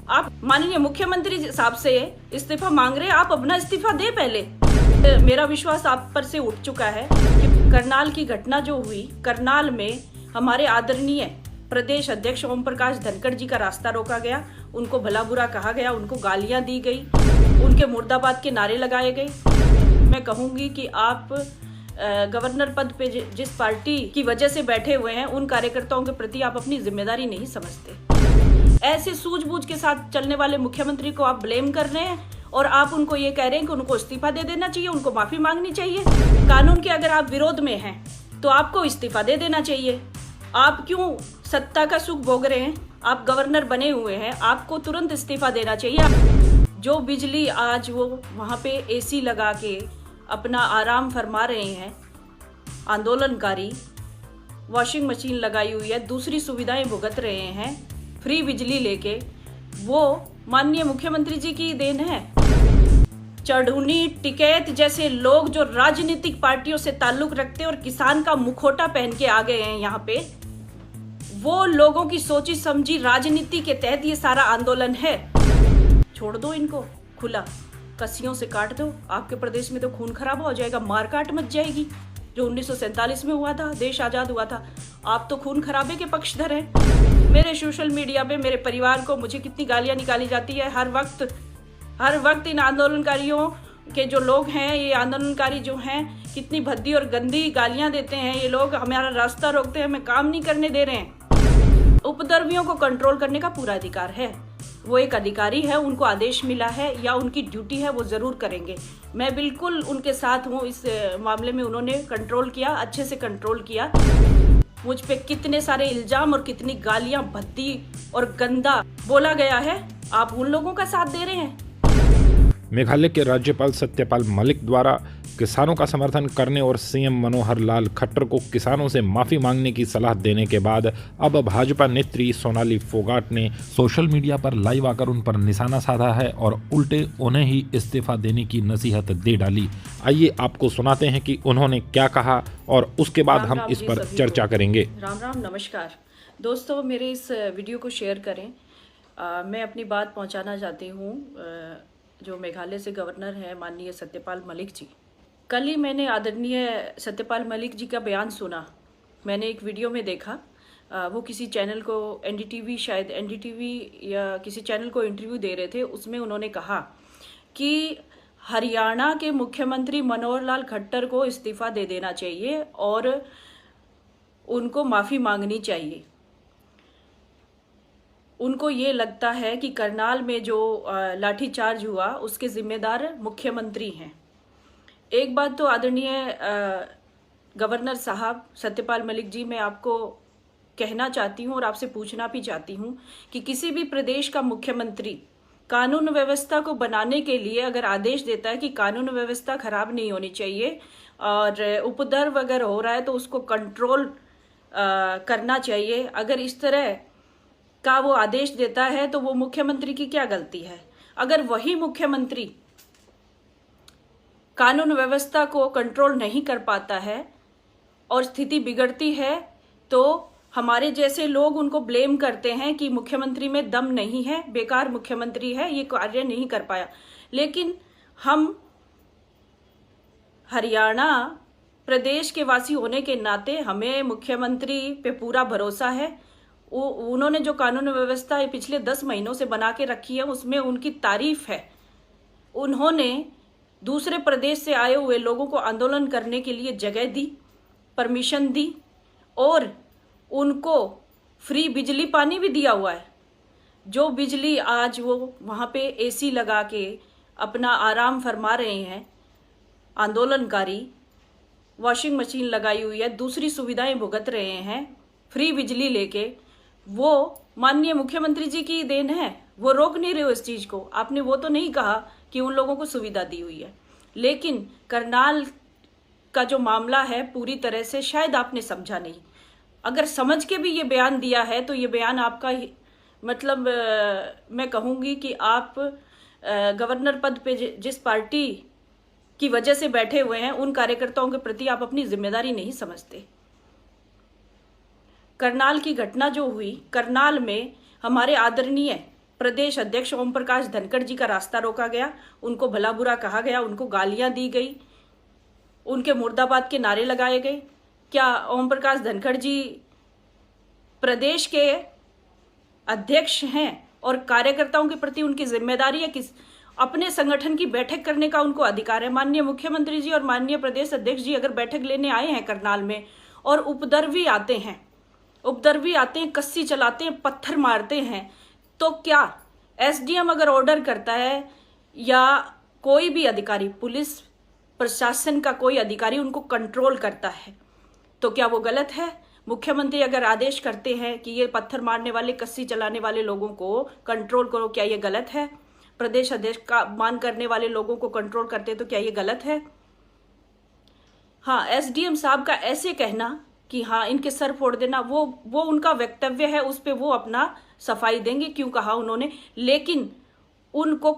आप माननीय मुख्यमंत्री साहब से इस्तीफा मांग रहे हैं, आप अपना इस्तीफा दे पहले। मेरा विश्वास आप पर से उठ चुका है कि करनाल की घटना जो हुई, करनाल में हमारे आदरणीय प्रदेश अध्यक्ष ओम प्रकाश धनखड़ जी का रास्ता रोका गया, उनको भला बुरा कहा गया, उनको गालियां दी गई, उनके मुर्दाबाद के नारे लगाए गए। मैं कहूंगी कि आप गवर्नर पद पे जिस पार्टी की वजह से बैठे हुए हैं, उन कार्यकर्ताओं के प्रति आप अपनी जिम्मेदारी नहीं समझते। ऐसे सूझबूझ के साथ चलने वाले मुख्यमंत्री को आप ब्लेम कर रहे हैं और आप उनको ये कह रहे हैं कि उनको इस्तीफा दे देना चाहिए, उनको माफी मांगनी चाहिए। कानून के अगर आप विरोध में हैं तो आपको इस्तीफा दे देना चाहिए। आप क्यों सत्ता का सुख भोग रहे हैं? आप गवर्नर बने हुए हैं, आपको तुरंत इस्तीफा देना चाहिए। जो बिजली आज वो वहां पे एसी लगा के अपना आराम फरमा रहे हैं, आंदोलनकारी वॉशिंग मशीन लगाई हुई है, दूसरी सुविधाएं भुगत रहे हैं, फ्री बिजली लेके, वो माननीय मुख्यमंत्री जी की देन है। चढ़ूनी टिकैत जैसे लोग जो राजनीतिक पार्टियों से ताल्लुक रखते हैं और किसान का मुखौटा पहन के आ गए हैं यहाँ पे, वो लोगों की सोची समझी राजनीति के तहत ये सारा आंदोलन है। छोड़ दो इनको खुला, कस्सियों से काट दो। आपके प्रदेश में तो खून खराबा हो जाएगा, मारकाट मच जाएगी। जो 1947 में हुआ था, देश आजाद हुआ था, आप तो खून खराबे के पक्षधर हैं। मेरे सोशल मीडिया पे मेरे परिवार को मुझे कितनी गालियां निकाली जाती है हर वक्त इन आंदोलनकारियों के जो लोग हैं, ये आंदोलनकारी जो हैं, कितनी भद्दी और गंदी गालियां देते हैं। ये लोग हमारा रास्ता रोकते हैं, हमें काम नहीं करने दे रहे हैं। उपद्रवियों को कंट्रोल करने का पूरा अधिकार है, वो एक अधिकारी है, उनको आदेश मिला है या उनकी ड्यूटी है, वो जरूर करेंगे। मैं बिल्कुल उनके साथ हूँ इस मामले में। उन्होंने कंट्रोल किया, अच्छे से कंट्रोल किया। मुझ पे कितने सारे इल्जाम और कितनी गालियां भद्दी और गंदा बोला गया है, आप उन लोगों का साथ दे रहे हैं। मेघालय के राज्यपाल सत्यपाल मलिक द्वारा किसानों का समर्थन करने और सीएम मनोहर लाल खट्टर को किसानों से माफी मांगने की सलाह देने के बाद अब भाजपा नेत्री सोनाली फोगाट ने सोशल मीडिया पर लाइव आकर उन पर निशाना साधा है और उल्टे उन्हें ही इस्तीफा देने की नसीहत दे डाली। आइए आपको सुनाते हैं कि उन्होंने क्या कहा और उसके बाद हम इस पर चर्चा करेंगे। राम राम, नमस्कार दोस्तों, मेरे इस वीडियो को शेयर करें। मैं अपनी बात पहुंचाना चाहती हूं जो मेघालय से गवर्नर हैं माननीय सत्यपाल मलिक जी। कल ही मैंने आदरणीय सत्यपाल मलिक जी का बयान सुना। मैंने एक वीडियो में देखा, वो किसी चैनल को, एनडीटीवी, शायद एनडीटीवी या किसी चैनल को इंटरव्यू दे रहे थे। उसमें उन्होंने कहा कि हरियाणा के मुख्यमंत्री मनोहर लाल खट्टर को इस्तीफा दे देना चाहिए और उनको माफी मांगनी चाहिए। उनको ये लगता है कि करनाल में जो लाठीचार्ज हुआ उसके जिम्मेदार मुख्यमंत्री हैं। एक बात तो आदरणीय गवर्नर साहब सत्यपाल मलिक जी, मैं आपको कहना चाहती हूँ और आपसे पूछना भी चाहती हूँ कि किसी भी प्रदेश का मुख्यमंत्री कानून व्यवस्था को बनाने के लिए अगर आदेश देता है कि कानून व्यवस्था खराब नहीं होनी चाहिए और उपद्रव अगर हो रहा है तो उसको कंट्रोल करना चाहिए, अगर इस तरह का वो आदेश देता है तो वो मुख्यमंत्री की क्या गलती है? अगर वही मुख्यमंत्री कानून व्यवस्था को कंट्रोल नहीं कर पाता है और स्थिति बिगड़ती है तो हमारे जैसे लोग उनको ब्लेम करते हैं कि मुख्यमंत्री में दम नहीं है, बेकार मुख्यमंत्री है, ये कार्य नहीं कर पाया। लेकिन हम हरियाणा प्रदेश के वासी होने के नाते हमें मुख्यमंत्री पे पूरा भरोसा है। उन्होंने जो कानून व्यवस्था पिछले 10 महीनों से बना के रखी है उसमें उनकी तारीफ है। उन्होंने दूसरे प्रदेश से आए हुए लोगों को आंदोलन करने के लिए जगह दी, परमिशन दी और उनको फ्री बिजली पानी भी दिया हुआ है। जो बिजली आज वो वहाँ पे एसी लगा के अपना आराम फरमा रहे हैं, आंदोलनकारी वॉशिंग मशीन लगाई हुई है, दूसरी सुविधाएं भुगत रहे हैं, फ्री बिजली लेके, वो माननीय मुख्यमंत्री जी की देन है। वो रोक नहीं रहे हो इस चीज को। आपने वो तो नहीं कहा कि उन लोगों को सुविधा दी हुई है, लेकिन करनाल का जो मामला है पूरी तरह से शायद आपने समझा नहीं। अगर समझ के भी ये बयान दिया है तो ये बयान आपका मतलब मैं कहूंगी कि आप गवर्नर पद पे जिस पार्टी की वजह से बैठे हुए हैं, उन कार्यकर्ताओं के प्रति आप अपनी जिम्मेदारी नहीं समझते। करनाल की घटना जो हुई, करनाल में हमारे आदरणीय प्रदेश अध्यक्ष ओम प्रकाश धनखड़ जी का रास्ता रोका गया, उनको भला बुरा कहा गया, उनको गालियां दी गई, उनके मुर्दाबाद के नारे लगाए गए। क्या ओम प्रकाश धनखड़ जी प्रदेश के अध्यक्ष हैं और कार्यकर्ताओं के प्रति उनकी जिम्मेदारी है कि अपने संगठन की बैठक करने का उनको अधिकार है। माननीय मुख्यमंत्री जी और माननीय प्रदेश अध्यक्ष जी अगर बैठक लेने आए हैं करनाल में और उपद्रवी आते हैं, कस्सी चलाते हैं, पत्थर मारते हैं, तो क्या एसडीएम अगर ऑर्डर करता है या कोई भी अधिकारी, पुलिस प्रशासन का कोई अधिकारी उनको कंट्रोल करता है, तो क्या वो गलत है? मुख्यमंत्री अगर आदेश करते हैं कि ये पत्थर मारने वाले, कस्सी चलाने वाले लोगों को कंट्रोल करो, क्या ये गलत है? प्रदेश अध्यक्ष का मान करने वाले लोगों को कंट्रोल करते हैं, तो क्या ये गलत है? हाँ, एसडीएम साहब का ऐसे कहना कि हाँ इनके सर फोड़ देना, वो उनका वक्तव्य है, उस पे वो अपना सफाई देंगे क्यों कहा उन्होंने, लेकिन उनको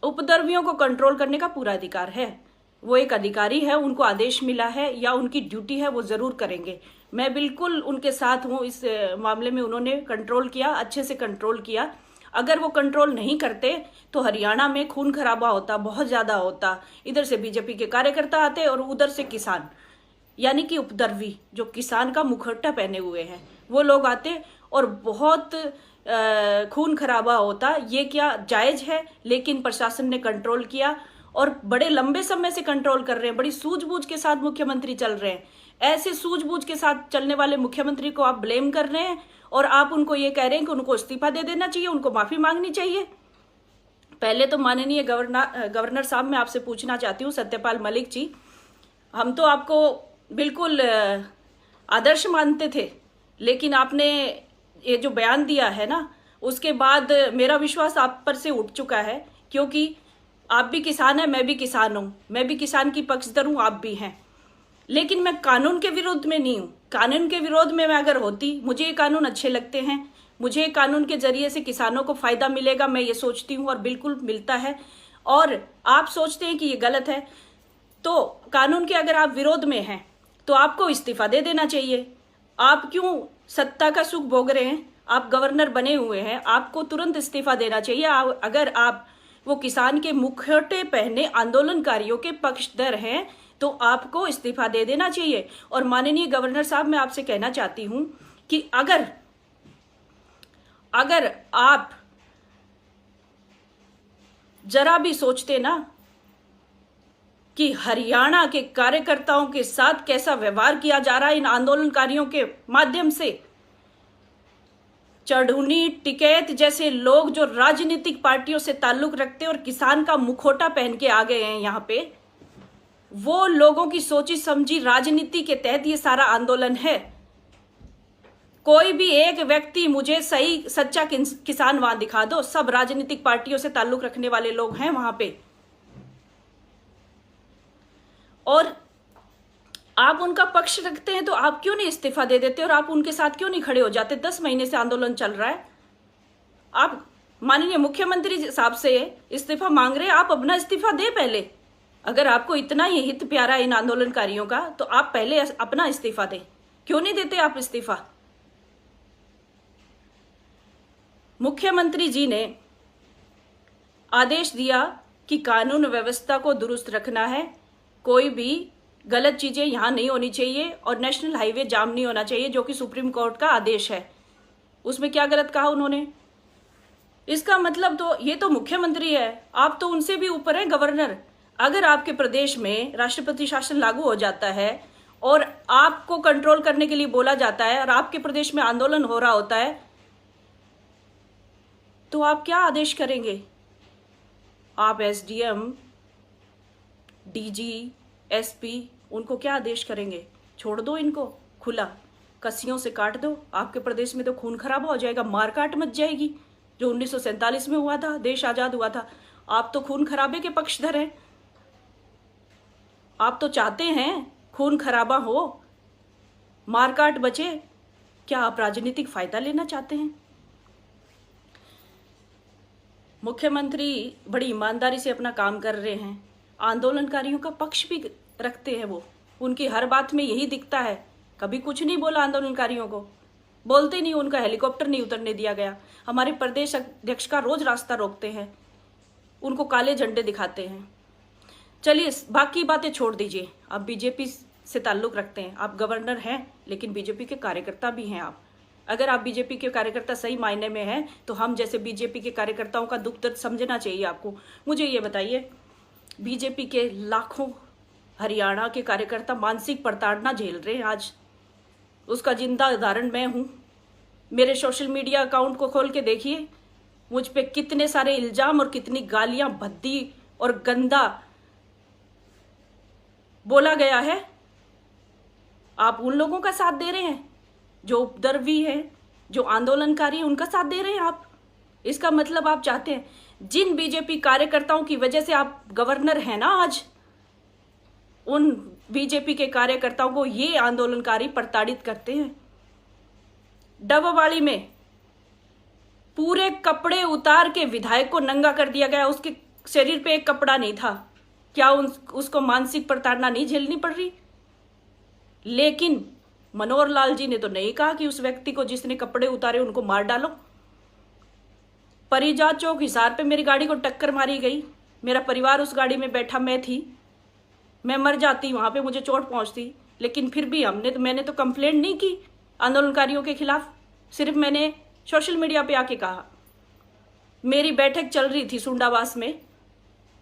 उपद्रवियों को कंट्रोल करने का पूरा अधिकार है। वो एक अधिकारी है, उनको आदेश मिला है या उनकी ड्यूटी है, वो जरूर करेंगे। मैं बिल्कुल उनके साथ हूँ इस मामले में। उन्होंने कंट्रोल किया, अच्छे से कंट्रोल किया। अगर वो कंट्रोल नहीं करते तो हरियाणा में खून खराबा होता, बहुत ज्यादा होता। इधर से बीजेपी के कार्यकर्ता आते और उधर से किसान, यानी कि उपद्रवी जो किसान का मुखौटा पहने हुए हैं, वो लोग आते और बहुत खून खराबा होता। ये क्या जायज है? लेकिन प्रशासन ने कंट्रोल किया और बड़े लंबे समय से कंट्रोल कर रहे हैं। बड़ी सूझबूझ के साथ मुख्यमंत्री चल रहे हैं। ऐसे सूझबूझ के साथ चलने वाले मुख्यमंत्री को आप ब्लेम कर रहे हैं और आप उनको ये कह रहे हैं कि उनको इस्तीफा दे देना चाहिए, उनको माफी मांगनी चाहिए। पहले तो माननीय गवर्नर साहब, मैं आपसे पूछना चाहती हूँ, सत्यपाल मलिक जी, हम तो आपको बिल्कुल आदर्श मानते थे, लेकिन आपने ये जो बयान दिया है ना, उसके बाद मेरा विश्वास आप पर से उठ चुका है, क्योंकि आप भी किसान हैं, मैं भी किसान हूं, मैं भी किसान की पक्षधर हूं, आप भी हैं। लेकिन मैं कानून के विरोध में नहीं हूं। कानून के विरोध में मैं अगर होती, मुझे ये कानून अच्छे लगते हैं, मुझे कानून के जरिए से किसानों को फायदा मिलेगा, मैं ये सोचती हूँ और बिल्कुल मिलता है। और आप सोचते हैं कि ये गलत है, तो कानून के अगर आप विरोध में हैं तो आपको इस्तीफा दे देना चाहिए। आप क्यों सत्ता का सुख भोग रहे हैं? आप गवर्नर बने हुए हैं, आपको तुरंत इस्तीफा देना चाहिए। अगर आप वो किसान के मुखौटे पहने आंदोलनकारियों के पक्षधर हैं तो आपको इस्तीफा दे देना चाहिए। और माननीय गवर्नर साहब, मैं आपसे कहना चाहती हूं कि अगर आप जरा भी सोचते ना कि हरियाणा के कार्यकर्ताओं के साथ कैसा व्यवहार किया जा रहा है इन आंदोलनकारियों के माध्यम से, चढ़ूनी टिकैत जैसे लोग जो राजनीतिक पार्टियों से ताल्लुक रखते हैं और किसान का मुखौटा पहन के आ गए हैं यहाँ पे, वो लोगों की सोची समझी राजनीति के तहत ये सारा आंदोलन है। कोई भी एक व्यक्ति मुझे सही सच्चा किसान वहां दिखा दो, सब राजनीतिक पार्टियों से ताल्लुक रखने वाले लोग हैं वहां पे। और आप उनका पक्ष रखते हैं तो आप क्यों नहीं इस्तीफा दे देते और आप उनके साथ क्यों नहीं खड़े हो जाते? 10 महीने से आंदोलन चल रहा है। आप माननीय मुख्यमंत्री साहब से इस्तीफा मांग रहे हैं, आप अपना इस्तीफा दे पहले। अगर आपको इतना ही हित प्यारा इन आंदोलनकारियों का तो आप पहले अपना इस्तीफा दें। क्यों नहीं देते आप इस्तीफा? मुख्यमंत्री जी ने आदेश दिया कि कानून व्यवस्था को दुरुस्त रखना है, कोई भी गलत चीजें यहां नहीं होनी चाहिए और नेशनल हाईवे जाम नहीं होना चाहिए, जो कि सुप्रीम कोर्ट का आदेश है। उसमें क्या गलत कहा उन्होंने? इसका मतलब तो ये तो मुख्यमंत्री है, आप तो उनसे भी ऊपर हैं, गवर्नर। अगर आपके प्रदेश में राष्ट्रपति शासन लागू हो जाता है और आपको कंट्रोल करने के लिए बोला जाता है और आपके प्रदेश में आंदोलन हो रहा होता है, तो आप क्या आदेश करेंगे? आप एसडीएम, डीजी, एसपी, उनको क्या आदेश करेंगे? छोड़ दो इनको खुला, कस्सियों से काट दो। आपके प्रदेश में तो खून खराबा हो जाएगा, मारकाट मच जाएगी, जो 1947 में हुआ था, देश आजाद हुआ था। आप तो खून खराबे के पक्षधर हैं। आप तो चाहते हैं खून खराबा हो, मारकाट बचे। क्या आप राजनीतिक फायदा लेना चाहते हैं? मुख्यमंत्री बड़ी ईमानदारी से अपना काम कर रहे हैं, आंदोलनकारियों का पक्ष भी रखते हैं। वो उनकी हर बात में यही दिखता है, कभी कुछ नहीं बोला आंदोलनकारियों को। बोलते नहीं, उनका हेलीकॉप्टर नहीं उतरने दिया गया। हमारे प्रदेश अध्यक्ष का रोज रास्ता रोकते हैं, उनको काले झंडे दिखाते हैं। चलिए बाकी बातें छोड़ दीजिए, आप बीजेपी से ताल्लुक रखते हैं, आप गवर्नर हैं लेकिन बीजेपी के कार्यकर्ता भी हैं आप। अगर आप बीजेपी के कार्यकर्ता सही मायने में हैं तो हम जैसे बीजेपी के कार्यकर्ताओं का दुख दर्द समझना चाहिए आपको। मुझे ये बताइए, बीजेपी के लाखों हरियाणा के कार्यकर्ता मानसिक प्रताड़ना झेल रहे हैं आज, उसका जिंदा उदाहरण मैं हूँ। मेरे सोशल मीडिया अकाउंट को खोल के देखिए, मुझ पे कितने सारे इल्जाम और कितनी गालियां भद्दी और गंदा बोला गया है। आप उन लोगों का साथ दे रहे हैं जो उपद्रवी हैं, जो आंदोलनकारी हैं, उनका साथ दे रहे हैं आप। इसका मतलब आप चाहते हैं जिन बीजेपी कार्यकर्ताओं की वजह से आप गवर्नर हैं ना आज, उन बीजेपी के कार्यकर्ताओं को ये आंदोलनकारी प्रताड़ित करते हैं। डबवाली में पूरे कपड़े उतार के विधायक को नंगा कर दिया गया, उसके शरीर पे एक कपड़ा नहीं था। क्या उसको मानसिक प्रताड़ना नहीं झेलनी पड़ रही? लेकिन मनोहर लाल जी ने तो नहीं कहा कि उस व्यक्ति को जिसने कपड़े उतारे उनको मार डालो। परिजा चौक हिसार पे मेरी गाड़ी को टक्कर मारी गई, मेरा परिवार उस गाड़ी में बैठा, मैं थी, मैं मर जाती, वहां पे मुझे चोट पहुंचती, लेकिन फिर भी मैंने तो कंप्लेंट नहीं की आंदोलनकारियों के खिलाफ। सिर्फ मैंने सोशल मीडिया पे आके कहा। मेरी बैठक चल रही थी सुंडावास में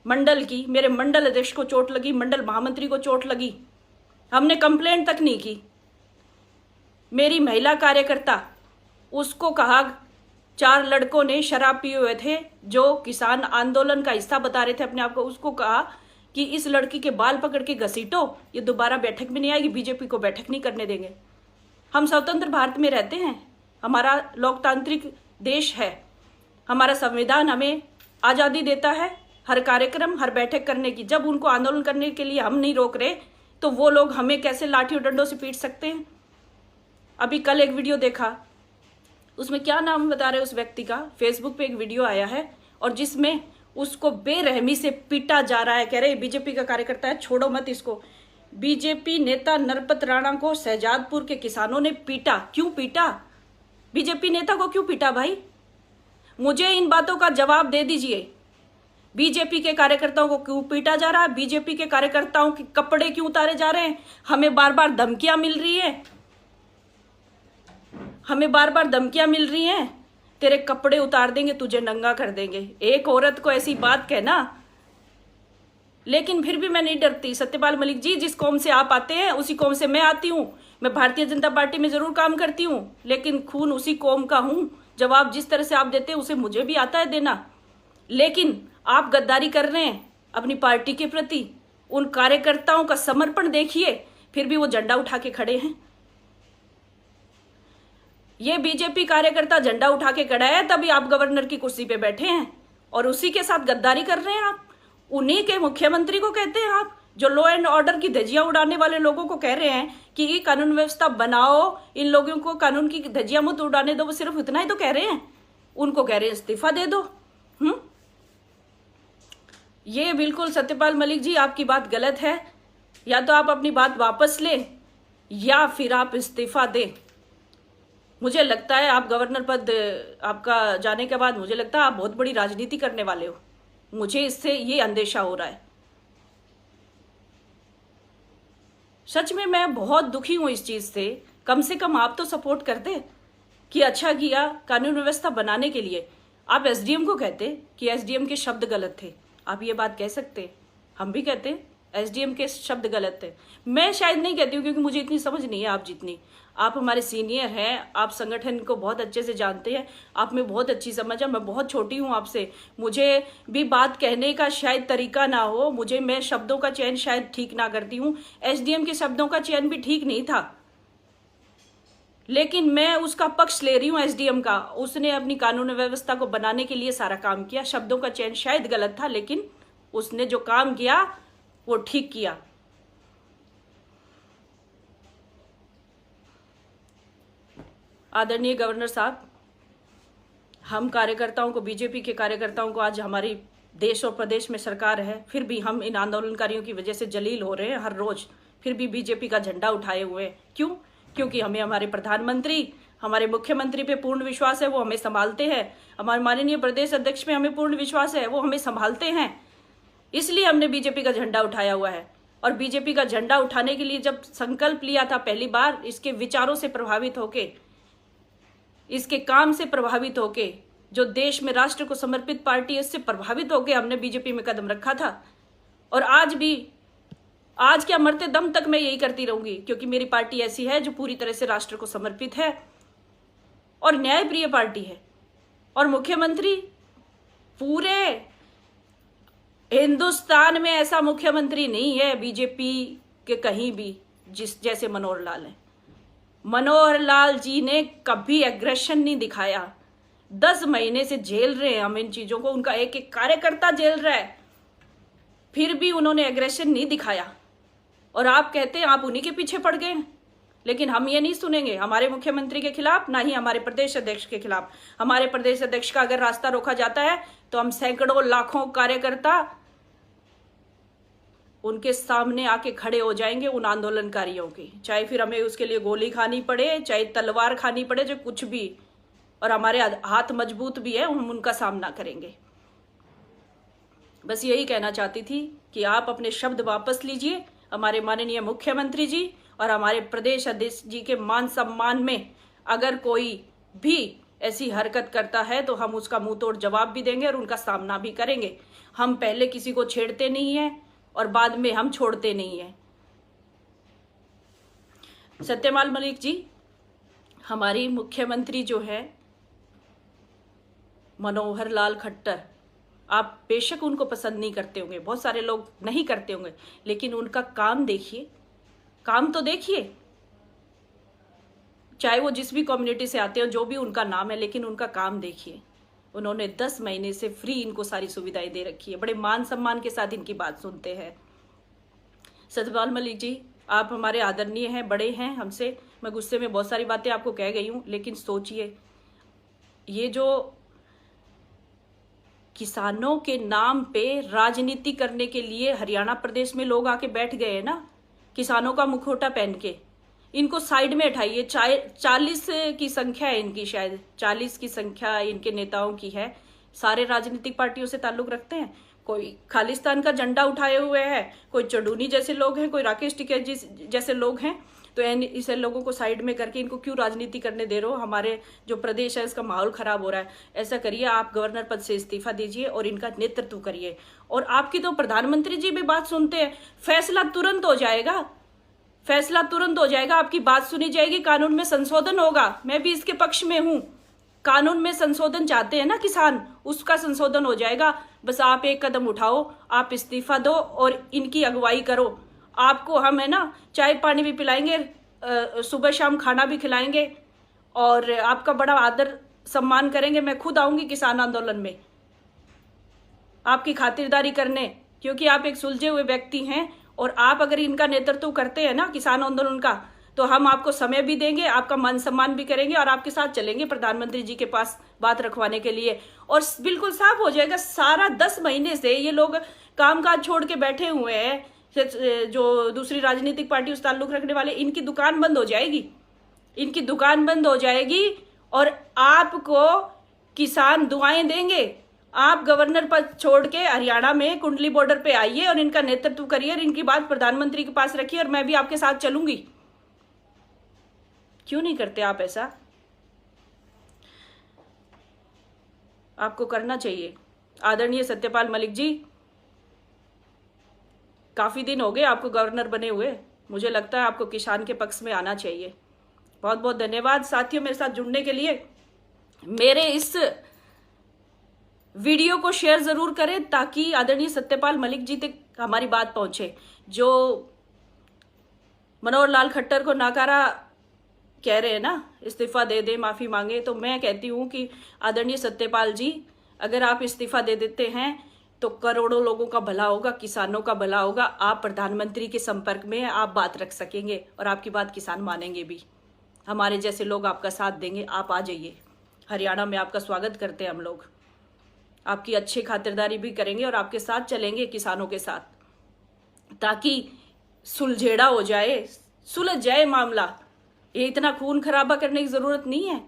मंडल की, मेरे मंडल अध्यक्ष को चोट लगी, मंडल महामंत्री को चोट लगी, हमने कंप्लेंट तक नहीं की। मेरी महिला कार्यकर्ता, उसको कहा 4 लड़कों ने शराब पिए हुए थे जो किसान आंदोलन का हिस्सा बता रहे थे अपने आप को, उसको कहा कि इस लड़की के बाल पकड़ के घसीटो, ये दोबारा बैठक में नहीं आएगी, बीजेपी को बैठक नहीं करने देंगे। हम स्वतंत्र भारत में रहते हैं, हमारा लोकतांत्रिक देश है, हमारा संविधान हमें आज़ादी देता है हर कार्यक्रम, हर बैठक करने की। जब उनको आंदोलन करने के लिए हम नहीं रोक रहे तो वो लोग हमें कैसे लाठी और डंडों से पीट सकते हैं? अभी कल एक वीडियो देखा, उसमें क्या नाम बता रहे उस व्यक्ति का, फेसबुक पे एक वीडियो आया है और जिसमें उसको बेरहमी से पीटा जा रहा है। कह रहे बीजेपी का कार्यकर्ता है, छोड़ो मत इसको। बीजेपी नेता नरपत राणा को शहजादपुर के किसानों ने पीटा। क्यों पीटा? बीजेपी नेता को क्यों पीटा भाई? मुझे इन बातों का जवाब दे दीजिए। बीजेपी के कार्यकर्ताओं को क्यों पीटा जा रहा है? बीजेपी के कार्यकर्ताओं के कपड़े क्यों उतारे जा रहे हैं? हमें बार बार धमकियां मिल रही है, हमें बार बार धमकियां मिल रही हैं, तेरे कपड़े उतार देंगे, तुझे नंगा कर देंगे। एक औरत को ऐसी बात कहना, लेकिन फिर भी मैं नहीं डरती। सत्यपाल मलिक जी, जिस कौम से आप आते हैं उसी कौम से मैं आती हूँ। मैं भारतीय जनता पार्टी में जरूर काम करती हूँ, लेकिन खून उसी कौम का हूँ। जवाब जिस तरह से आप देते हैं उसे मुझे भी आता है देना। लेकिन आप गद्दारी कर रहे हैं अपनी पार्टी के प्रति। उन कार्यकर्ताओं का समर्पण देखिए, फिर भी वो झंडा उठा के खड़े हैं। ये बीजेपी कार्यकर्ता झंडा उठा के खड़ा है तभी आप गवर्नर की कुर्सी पे बैठे हैं और उसी के साथ गद्दारी कर रहे हैं आप। उन्हीं के मुख्यमंत्री को कहते हैं आप, जो लॉ एंड ऑर्डर की धज्जियां उड़ाने वाले लोगों को कह रहे हैं कि ये कानून व्यवस्था बनाओ, इन लोगों को कानून की धज्जियां मत उड़ाने दो। वो सिर्फ इतना ही तो कह रहे हैं, उनको कह रहे हैं इस्तीफा दे दो। ये बिल्कुल सत्यपाल मलिक जी, आपकी बात गलत है। या तो आप अपनी बात वापस लें या फिर आप इस्तीफा दें। मुझे लगता है आप गवर्नर पद आपका जाने के बाद मुझे लगता है आप बहुत बड़ी राजनीति करने वाले हो। मुझे इससे ये अंदेशा हो रहा है। सच में मैं बहुत दुखी हूं इस चीज से। कम से कम आप तो सपोर्ट करते कि अच्छा किया कानून व्यवस्था बनाने के लिए। आप एसडीएम को कहते कि एसडीएम के शब्द गलत थे, आप ये बात कह सकते। हम भी कहते एसडीएम के शब्द गलत थे। मैं शायद नहीं कहती हूँ क्योंकि मुझे इतनी समझ नहीं है आप जितनी। आप हमारे सीनियर हैं, आप संगठन को बहुत अच्छे से जानते हैं, आप में बहुत अच्छी समझ है। मैं बहुत छोटी हूँ आपसे, मुझे भी बात कहने का शायद तरीका ना हो, मैं शब्दों का चयन शायद ठीक ना करती हूँ। एसडीएम के शब्दों का चयन भी ठीक नहीं था, लेकिन मैं उसका पक्ष ले रही हूँ एसडीएम का। उसने अपनी कानून व्यवस्था को बनाने के लिए सारा काम किया। शब्दों का चयन शायद गलत था, लेकिन उसने जो काम किया वो ठीक किया। आदरणीय गवर्नर साहब, हम कार्यकर्ताओं को, बीजेपी के कार्यकर्ताओं को, आज हमारी देश और प्रदेश में सरकार है, फिर भी हम इन आंदोलनकारियों की वजह से जलील हो रहे हैं हर रोज। फिर भी बीजेपी का झंडा उठाए हुए हैं। क्यों? क्योंकि हमें हमारे प्रधानमंत्री, हमारे मुख्यमंत्री पे पूर्ण विश्वास है, वो हमें संभालते हैं। हमारे माननीय प्रदेश अध्यक्ष पे हमें पूर्ण विश्वास है, वो हमें संभालते हैं। इसलिए हमने बीजेपी का झंडा उठाया हुआ है। और बीजेपी का झंडा उठाने के लिए जब संकल्प लिया था पहली बार, इसके विचारों से प्रभावित होके, इसके काम से प्रभावित होके, जो देश में राष्ट्र को समर्पित पार्टी है, इससे प्रभावित होके हमने बीजेपी में कदम रखा था। और आज भी, आज क्या, मरते दम तक मैं यही करती रहूंगी, क्योंकि मेरी पार्टी ऐसी है जो पूरी तरह से राष्ट्र को समर्पित है और न्यायप्रिय पार्टी है। और मुख्यमंत्री पूरे हिंदुस्तान में ऐसा मुख्यमंत्री नहीं है बीजेपी के कहीं भी जैसे मनोहर लाल है। मनोहर लाल जी ने कभी एग्रेशन नहीं दिखाया। 10 महीने से झेल रहे हैं हम इन चीजों को, उनका एक एक कार्यकर्ता झेल रहा है, फिर भी उन्होंने एग्रेशन नहीं दिखाया। और आप कहते हैं आप उन्हीं के पीछे पड़ गए, लेकिन हम ये नहीं सुनेंगे हमारे मुख्यमंत्री के खिलाफ, ना ही हमारे प्रदेश अध्यक्ष के खिलाफ। हमारे प्रदेश अध्यक्ष का अगर रास्ता रोका जाता है तो हम सैकड़ों लाखों कार्यकर्ता उनके सामने आके खड़े हो जाएंगे, उन आंदोलनकारियों की, चाहे फिर हमें उसके लिए गोली खानी पड़े, चाहे तलवार खानी पड़े, जो कुछ भी। और हमारे हाथ मजबूत भी है, हम उनका सामना करेंगे। बस यही कहना चाहती थी कि आप अपने शब्द वापस लीजिए। हमारे माननीय मुख्यमंत्री जी और हमारे प्रदेश अध्यक्ष जी के मान सम्मान में अगर कोई भी ऐसी हरकत करता है तो हम उसका मुंह तोड़ जवाब भी देंगे और उनका सामना भी करेंगे। हम पहले किसी को छेड़ते नहीं हैं और बाद में हम छोड़ते नहीं हैं। सत्यपाल मलिक जी, हमारी मुख्यमंत्री जो है मनोहर लाल खट्टर, आप बेशक उनको पसंद नहीं करते होंगे, बहुत सारे लोग नहीं करते होंगे, लेकिन उनका काम देखिए, काम तो देखिए। चाहे वो जिस भी कम्युनिटी से आते हो, जो भी उनका नाम है, लेकिन उनका काम देखिए। उन्होंने 10 महीने से फ्री इनको सारी सुविधाएं दे रखी है, बड़े मान सम्मान के साथ इनकी बात सुनते हैं। सत्यपाल मलिक जी, आप हमारे आदरणीय हैं, बड़े हैं हमसे, मैं गुस्से में बहुत सारी बातें आपको कह गई हूं, लेकिन सोचिए, ये जो किसानों के नाम पे राजनीति करने के लिए हरियाणा प्रदेश में लोग आके बैठ गए हैं ना, किसानों का मुखौटा पहन के, इनको साइड में हटाइए। 40 की संख्या है इनकी, शायद 40 की संख्या इनके नेताओं की है। सारे राजनीतिक पार्टियों से ताल्लुक रखते हैं, कोई खालिस्तान का झंडा उठाए हुए है, कोई चडूनी जैसे लोग हैं, कोई राकेश टिकैत जी जैसे लोग हैं। तो इसे लोगों को साइड में करके इनको क्यों राजनीति करने दे रहे हो? हमारे जो प्रदेश है इसका माहौल खराब हो रहा है। ऐसा करिए, आप गवर्नर पद से इस्तीफा दीजिए और इनका नेतृत्व करिए। और आपकी तो प्रधानमंत्री जी भी बात सुनते हैं, फैसला तुरंत हो जाएगा, फैसला तुरंत हो जाएगा, आपकी बात सुनी जाएगी, कानून में संशोधन होगा। मैं भी इसके पक्ष में हूं। कानून में संशोधन चाहते हैं ना किसान, उसका संशोधन हो जाएगा। बस आप एक कदम उठाओ, आप इस्तीफा दो और इनकी अगुवाई करो। आपको हम है ना चाय पानी भी पिलाएंगे, सुबह शाम खाना भी खिलाएंगे और आपका बड़ा आदर सम्मान करेंगे। मैं खुद आऊंगी किसान आंदोलन में आपकी खातिरदारी करने, क्योंकि आप एक सुलझे हुए व्यक्ति हैं। और आप अगर इनका नेतृत्व करते हैं ना किसान आंदोलन का, तो हम आपको समय भी देंगे, आपका मान सम्मान भी करेंगे और आपके साथ चलेंगे प्रधानमंत्री जी के पास बात रखवाने के लिए। और बिल्कुल साफ हो जाएगा, सारा 10 महीने से ये लोग कामकाज छोड़ के बैठे हुए हैं, जो दूसरी राजनीतिक पार्टी से ताल्लुक रखने वाले, इनकी दुकान बंद हो जाएगी, इनकी दुकान बंद हो जाएगी और आपको किसान दुआएं देंगे। आप गवर्नर पद छोड़ के हरियाणा में कुंडली बॉर्डर पे आइए और इनका नेतृत्व करिए और इनकी बात प्रधानमंत्री के पास रखिए और मैं भी आपके साथ चलूंगी। क्यों नहीं करते आप ऐसा? आपको करना चाहिए। आदरणीय सत्यपाल मलिक जी, काफी दिन हो गए आपको गवर्नर बने हुए, मुझे लगता है आपको किसान के पक्ष में आना चाहिए। बहुत बहुत धन्यवाद साथियों मेरे साथ जुड़ने के लिए। मेरे इस वीडियो को शेयर जरूर करें ताकि आदरणीय सत्यपाल मलिक जी तक हमारी बात पहुंचे। जो मनोहर लाल खट्टर को नाकारा कह रहे हैं ना, इस्तीफा दे दे, माफी मांगे, तो मैं कहती हूं कि आदरणीय सत्यपाल जी, अगर आप इस्तीफा दे देते हैं तो करोड़ों लोगों का भला होगा, किसानों का भला होगा। आप प्रधानमंत्री के संपर्क में आप बात रख सकेंगे और आपकी बात किसान मानेंगे भी। हमारे जैसे लोग आपका साथ देंगे। आप आ जाइए, हरियाणा में आपका स्वागत करते हैं हम लोग, आपकी अच्छी खातिरदारी भी करेंगे और आपके साथ चलेंगे किसानों के साथ, ताकि सुलझेड़ा हो जाए, सुलझ जाए मामला। ये इतना खून खराबा करने की जरूरत नहीं है।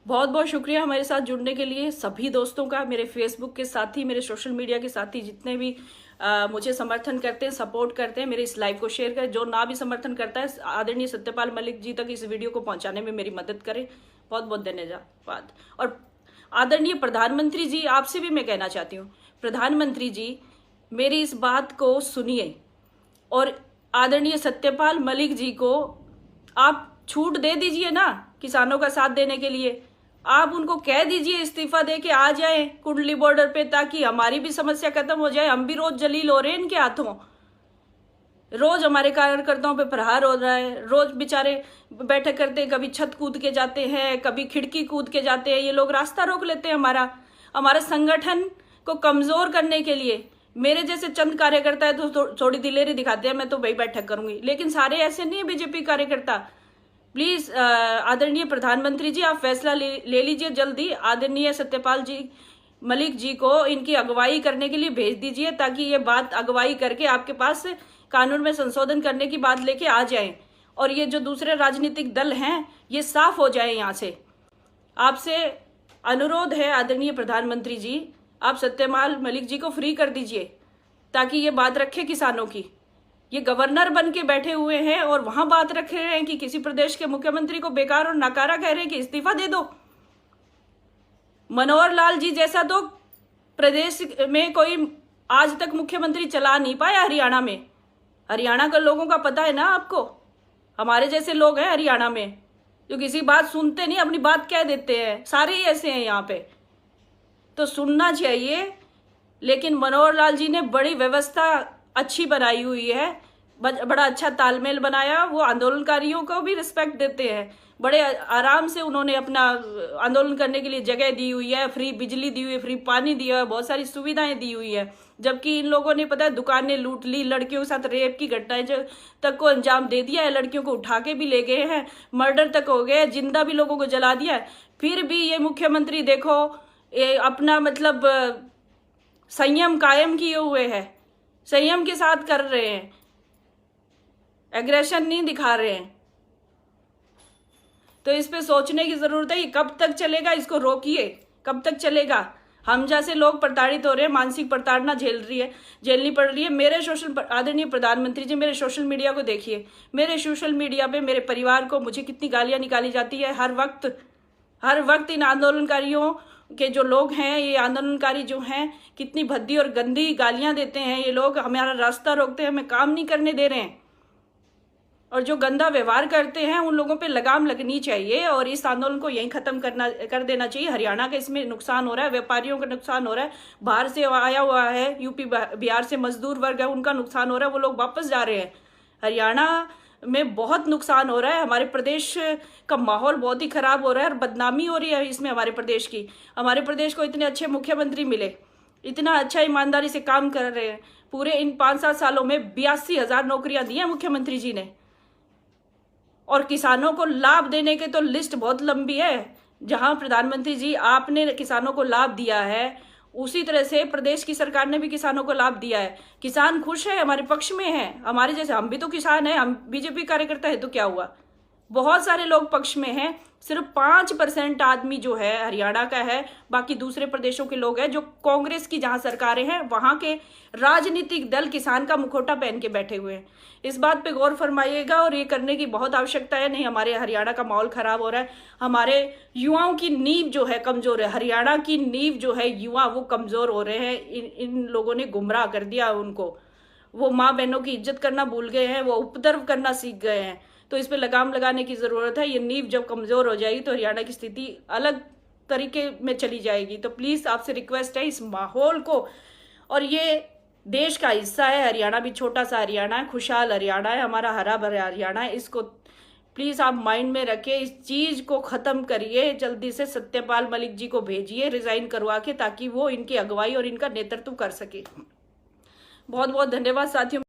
बहुत बहुत शुक्रिया हमारे साथ जुड़ने के लिए सभी दोस्तों का, मेरे फेसबुक के साथी, मेरे सोशल मीडिया के साथी जितने भी मुझे समर्थन करते हैं, सपोर्ट करते हैं, मेरे इस लाइव को शेयर करें। जो ना भी समर्थन करता है, आदरणीय सत्यपाल मलिक जी तक इस वीडियो को पहुंचाने में मेरी मदद करें। बहुत बहुत धन्यवाद। और आदरणीय प्रधानमंत्री जी, आपसे भी मैं कहना चाहती हूँ, प्रधानमंत्री जी मेरी इस बात को सुनिए और आदरणीय सत्यपाल मलिक जी को आप छूट दे दीजिए ना किसानों का साथ देने के लिए। आप उनको कह दीजिए इस्तीफा दे के आ जाए कुंडली बॉर्डर पे, ताकि हमारी भी समस्या खत्म हो जाए। हम भी रोज जलील हो रहे हैं इनके हाथों, रोज हमारे कार्यकर्ताओं पे प्रहार हो रहा है, रोज बेचारे बैठक करते हैं, कभी छत कूद के जाते हैं, कभी खिड़की कूद के जाते हैं, ये लोग रास्ता रोक लेते हैं हमारा संगठन को कमजोर करने के लिए। मेरे जैसे चंद कार्यकर्ता है तो थोड़ी दिलेरी दिखाते हैं, मैं तो वही बैठक करूंगी, लेकिन सारे ऐसे नहीं है बीजेपी कार्यकर्ता। प्लीज आदरणीय प्रधानमंत्री जी, आप फैसला ले लीजिए जल्दी। आदरणीय सत्यपाल जी मलिक जी को इनकी अगुवाई करने के लिए भेज दीजिए, ताकि ये बात अगुवाई करके आपके पास कानून में संशोधन करने की बात लेके आ जाएं और ये जो दूसरे राजनीतिक दल हैं ये साफ हो जाए यहाँ से। आपसे अनुरोध है आदरणीय प्रधानमंत्री जी, आप सत्यपाल मलिक जी को फ्री कर दीजिए ताकि ये बात रखे किसानों की। ये गवर्नर बन के बैठे हुए हैं और वहां बात रख रहे हैं कि किसी प्रदेश के मुख्यमंत्री को बेकार और नकारा कह रहे हैं कि इस्तीफा दे दो। मनोहर लाल जी जैसा तो प्रदेश में कोई आज तक मुख्यमंत्री चला नहीं पाया हरियाणा में। हरियाणा के लोगों का पता है ना आपको, हमारे जैसे लोग हैं हरियाणा में जो किसी बात सुनते नहीं, अपनी बात कह देते हैं, सारे ही ऐसे हैं यहाँ पे। तो सुनना चाहिए, लेकिन मनोहर लाल जी ने बड़ी व्यवस्था अच्छी बनाई हुई है, बड़ा अच्छा तालमेल बनाया। वो आंदोलनकारियों को भी रिस्पेक्ट देते हैं, बड़े आराम से उन्होंने अपना आंदोलन करने के लिए जगह दी हुई है, फ्री बिजली दी हुई है, फ्री पानी दिया है, बहुत सारी सुविधाएं दी हुई है। जबकि इन लोगों ने पता है दुकानें लूट ली, लड़कियों के साथ रेप की घटनाएं तक को अंजाम दे दिया है, लड़कियों को उठा के भी ले गए हैं, मर्डर तक हो गए, जिंदा भी लोगों को जला दिया है। फिर भी ये मुख्यमंत्री देखो ये अपना मतलब संयम कायम किए हुए है, संयम के साथ कर रहे हैं, एग्रेशन नहीं दिखा रहे हैं। तो इस पे सोचने की जरूरत है कि कब तक चलेगा, इसको रोकिए, कब तक चलेगा। हम जैसे लोग प्रताड़ित हो रहे हैं, मानसिक प्रताड़ना झेलनी पड़ रही है। मेरे आदरणीय प्रधानमंत्री जी मेरे सोशल मीडिया को देखिए, मेरे सोशल मीडिया पे मेरे परिवार को मुझे कितनी गालियां निकाली जाती है हर वक्त इन आंदोलनकारियों के जो लोग हैं, ये आंदोलनकारी जो हैं कितनी भद्दी और गंदी गालियां देते हैं ये लोग, हमारा रास्ता रोकते हैं, हमें काम नहीं करने दे रहे हैं और जो गंदा व्यवहार करते हैं उन लोगों पे लगाम लगनी चाहिए और इस आंदोलन को यहीं खत्म कर देना चाहिए। हरियाणा का इसमें नुकसान हो रहा है, व्यापारियों का नुकसान हो रहा है, बाहर से आया हुआ है, यूपी बिहार से मजदूर वर्ग है, उनका नुकसान हो रहा है, वो लोग वापस जा रहे हैं। हरियाणा में बहुत नुकसान हो रहा है, हमारे प्रदेश का माहौल बहुत ही खराब हो रहा है और बदनामी हो रही है इसमें हमारे प्रदेश की। हमारे प्रदेश को इतने अच्छे मुख्यमंत्री मिले, इतना अच्छा ईमानदारी से काम कर रहे हैं, पूरे इन 5-7 सालों में 82,000 नौकरियां दी हैं मुख्यमंत्री जी ने। और किसानों को लाभ देने के तो लिस्ट बहुत लंबी है। जहां प्रधानमंत्री जी आपने किसानों को लाभ दिया है, उसी तरह से प्रदेश की सरकार ने भी किसानों को लाभ दिया है। किसान खुश है, हमारे पक्ष में है, हमारे जैसे हम भी तो किसान हैं, हम बीजेपी कार्यकर्ता है तो क्या हुआ, बहुत सारे लोग पक्ष में हैं। सिर्फ 5% आदमी जो है हरियाणा का है, बाकी दूसरे प्रदेशों के लोग हैं जो कांग्रेस की जहां सरकारें हैं वहां के राजनीतिक दल किसान का मुखौटा पहन के बैठे हुए हैं। इस बात पे गौर फरमाइएगा और ये करने की बहुत आवश्यकता है। नहीं, हमारे हरियाणा का माहौल खराब हो रहा है, हमारे युवाओं की नींव जो है कमजोर है, हरियाणा की नींव जो है युवा वो कमजोर हो रहे हैं। इन लोगों ने गुमराह कर दिया उनको, वो माँ बहनों की इज्जत करना भूल गए हैं, वो उपद्रव करना सीख गए हैं। तो इस पे लगाम लगाने की जरूरत है। ये नींव जब कमजोर हो जाएगी तो हरियाणा की स्थिति अलग तरीके में चली जाएगी। तो प्लीज आपसे रिक्वेस्ट है, इस माहौल को, और ये देश का हिस्सा है, हरियाणा भी छोटा सा हरियाणा है, खुशहाल हरियाणा है, हमारा हरा भरा हरियाणा है, इसको प्लीज आप माइंड में रखिए, इस चीज को खत्म करिए। जल्दी से सत्यपाल मलिक जी को भेजिए रिजाइन करवा के, ताकि वो इनकी अगुवाई और इनका नेतृत्व कर सके। बहुत बहुत धन्यवाद साथियों।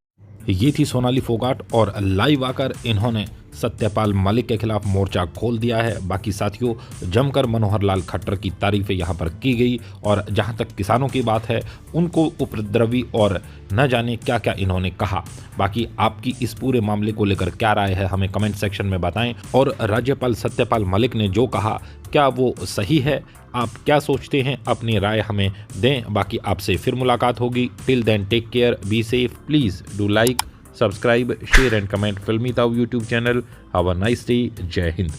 ये थी सोनाली फोगाट और लाइव आकर इन्होंने सत्यपाल मलिक के खिलाफ मोर्चा खोल दिया है। बाकी साथियों, जमकर मनोहर लाल खट्टर की तारीफें यहाँ पर की गई और जहाँ तक किसानों की बात है, उनको उपद्रवी और न जाने क्या क्या इन्होंने कहा। बाकी आपकी इस पूरे मामले को लेकर क्या राय है, हमें कमेंट सेक्शन में बताएं। और राज्यपाल सत्यपाल मलिक ने जो कहा, क्या वो सही है? आप क्या सोचते हैं? अपनी राय हमें दें। बाकी आपसे फिर मुलाकात होगी। Till then take care, be safe, please do like, subscribe, share and comment Filmi Tau YouTube channel. Have a nice day. जय हिंद।